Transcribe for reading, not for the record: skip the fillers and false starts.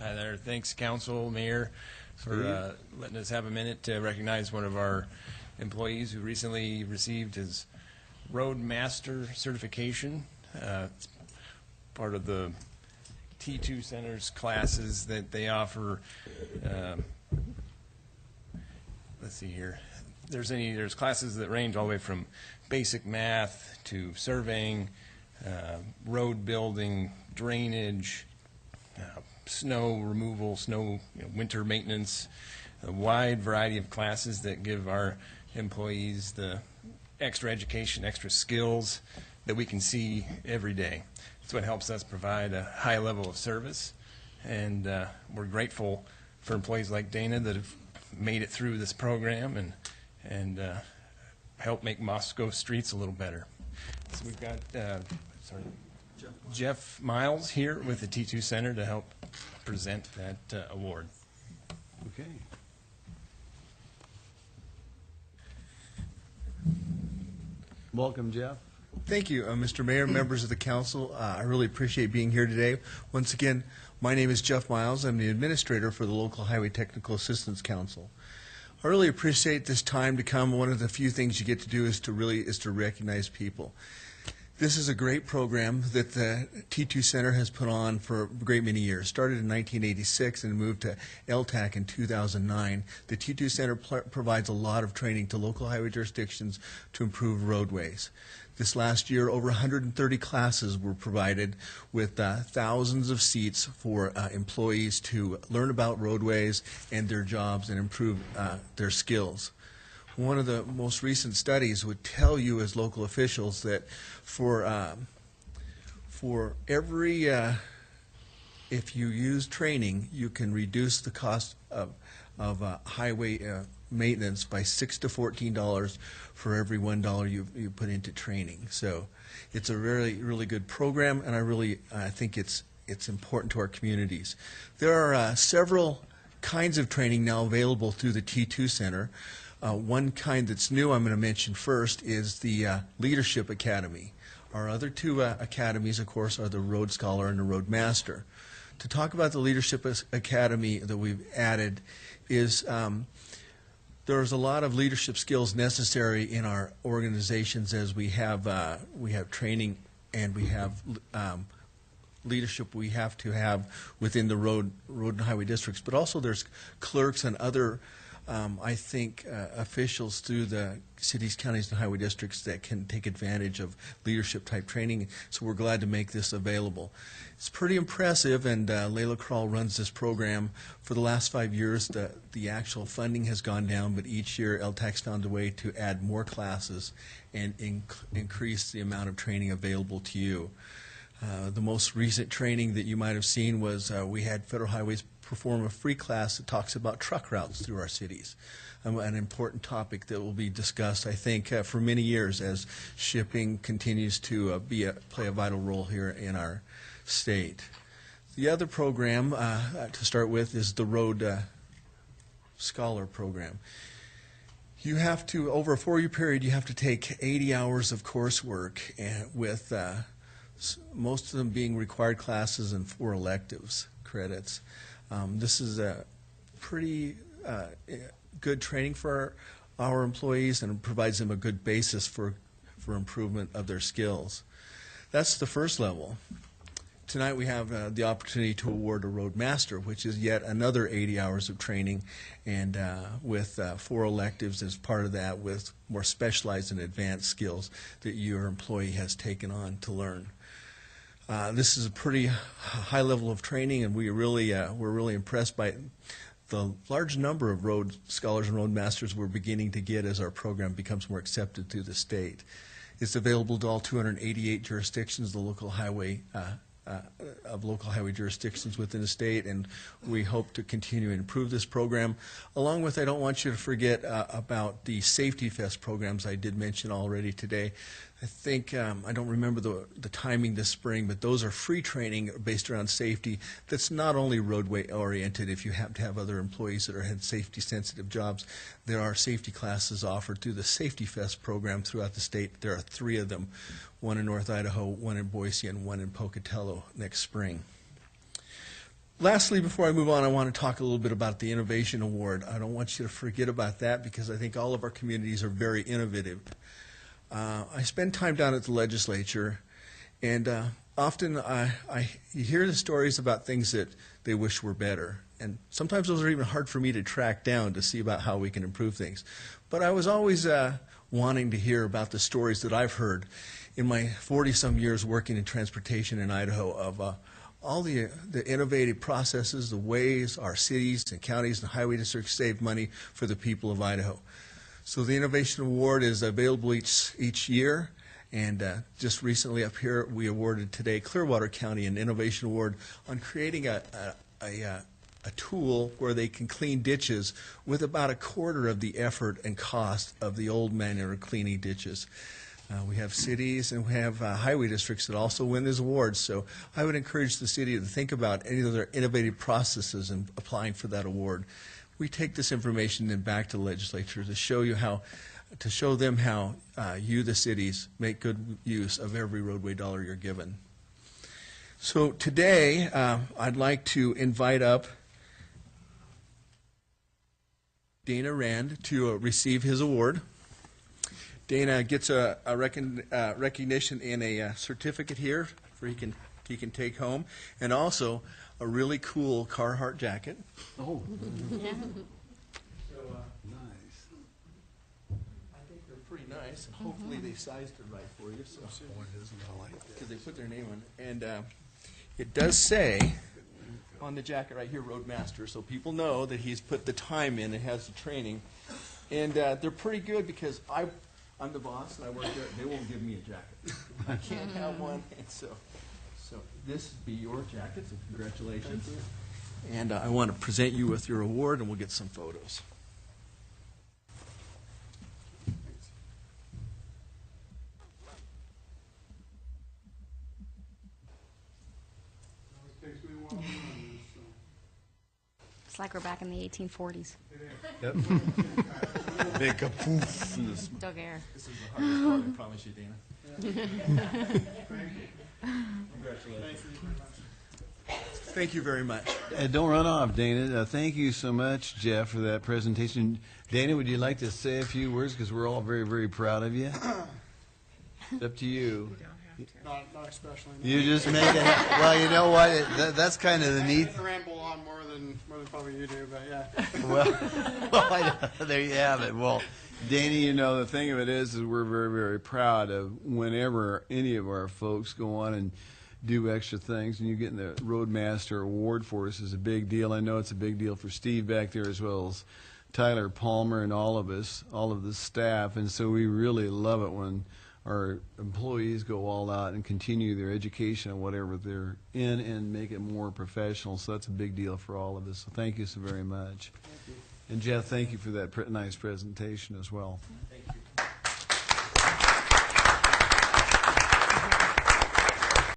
Hi there. Thanks, Council, Mayor, for letting us have a minute to recognize one of our employees who recently received his Roadmaster certification. It's part of the T2 Center's classes that they offer. Let's see here. There's classes that range all the way from basic math to surveying, road building, drainage, snow removal, winter maintenance, a wide variety of classes that give our employees the extra education, extra skills that we can see every day. It's what helps us provide a high level of service, and we're grateful for employees like Dana that have made it through this program and help make Moscow streets a little better. So we've got Jeff Miles here with the T2 Center to help present that award. Okay. Welcome, Jeff. Thank you, Mr. Mayor, members of the council. I really appreciate being here today. Once again, my name is Jeff Miles. I'm the administrator for the Local Highway Technical Assistance Council. I really appreciate this time to come. One of the few things you get to do is to recognize people. This is a great program that the T2 Center has put on for a great many years. Started in 1986 and moved to LTAC in 2009. The T2 Center provides a lot of training to local highway jurisdictions to improve roadways. This last year, over 130 classes were provided with thousands of seats for employees to learn about roadways and their jobs and improve their skills. One of the most recent studies would tell you as local officials that for every, if you use training, you can reduce the cost of highway maintenance by $6 to $14 for every $1 you put into training. So it's a really good program, and I think it's important to our communities. There are several kinds of training now available through the T2 Center. One kind that's new I'm going to mention first is the Leadership Academy. Our other two academies, of course, are the Road Scholar and the Roadmaster. To talk about the Leadership Academy that we've added is there's a lot of leadership skills necessary in our organizations as we have training and we have leadership we have to have within the road and highway districts, but also there's clerks and other I think officials through the cities, counties, and highway districts that can take advantage of leadership type training, so we're glad to make this available. It's pretty impressive, and Layla Krall runs this program. For the last 5 years, the actual funding has gone down, but each year LTAC's found a way to add more classes and increase the amount of training available to you. The most recent training that you might have seen was we had Federal Highways perform a free class that talks about truck routes through our cities, an important topic that will be discussed, I think, for many years as shipping continues to play a vital role here in our state. The other program to start with is the Road Scholar program. You have to, over a 4-year period, you have to take 80 hours of coursework with most of them being required classes and 4 electives credits. This is a pretty good training for our employees, and it provides them a good basis for improvement of their skills. That's the first level. Tonight we have the opportunity to award a Roadmaster, which is yet another 80 hours of training, and with 4 electives as part of that, with more specialized and advanced skills that your employee has taken on to learn. This is a pretty high level of training, and we're really impressed by the large number of Road Scholars and Roadmasters we're beginning to get as our program becomes more accepted through the state. It's available to all 288 jurisdictions, the local highway local highway jurisdictions within the state, and we hope to continue and improve this program. Along with, I don't want you to forget about the Safety Fest programs I did mention already today. I think, I don't remember the timing this spring, but those are free training based around safety that's not only roadway oriented. If you happen to have other employees that had safety sensitive jobs, there are safety classes offered through the Safety Fest program throughout the state. There are 3 of them, one in North Idaho, one in Boise, and one in Pocatello next spring. Lastly, before I move on, I want to talk a little bit about the Innovation Award. I don't want you to forget about that because I think all of our communities are very innovative. I spend time down at the legislature, and often you hear the stories about things that they wish were better. And sometimes those are even hard for me to track down to see about how we can improve things. But I was always wanting to hear about the stories that I've heard in my 40-some years working in transportation in Idaho of all the innovative processes, the ways our cities and counties and highway districts save money for the people of Idaho. So the Innovation Award is available each year, and just recently up here we awarded today Clearwater County an Innovation Award on creating a tool where they can clean ditches with about a quarter of the effort and cost of the old manual cleaning ditches. We have cities and we have highway districts that also win these awards, so I would encourage the city to think about any of their innovative processes in applying for that award. We take this information then back to the legislature to show them how you, the cities, make good use of every roadway dollar you're given. So today, I'd like to invite up Dana Rand to receive his award. Dana gets a recognition in a certificate here for he can take home, and also a really cool Carhartt jacket. Oh, Yeah. So nice. I think they're pretty nice. Hopefully they sized it right for you. So because they put their name on it, and it does say on the jacket right here, Roadmaster, so people know that he's put the time in and has the training, and they're pretty good because I'm the boss and I work there. They won't give me a jacket. I can't have one, and so this would be your jacket. So congratulations. And I want to present you with your award, and we'll get some photos. It's like we're back in the 1840s. Yep. Big kapoof in the smoke. Doug Air. This is the hardest part, I promise you, Dana. Congratulations. Thank you very much. Don't run off, Dana. Thank you so much, Jeff, for that presentation. Dana, would you like to say a few words? Because we're all very, very proud of you. It's up to you. Not especially. No. You just make it. Well, you know what? That's kind of the neat. I ramble on more than probably you do, but yeah. Well, there you have it. Well, Danny, you know, the thing of it is we're very, very proud of whenever any of our folks go on and do extra things, and you getting the Roadmaster Award for us is a big deal. I know it's a big deal for Steve back there as well as Tyler Palmer and all of us, all of the staff, and so we really love it when our employees go all out and continue their education on whatever they're in and make it more professional. So that's a big deal for all of us. So thank you so very much. And Jeff, thank you for that nice presentation as well. Thank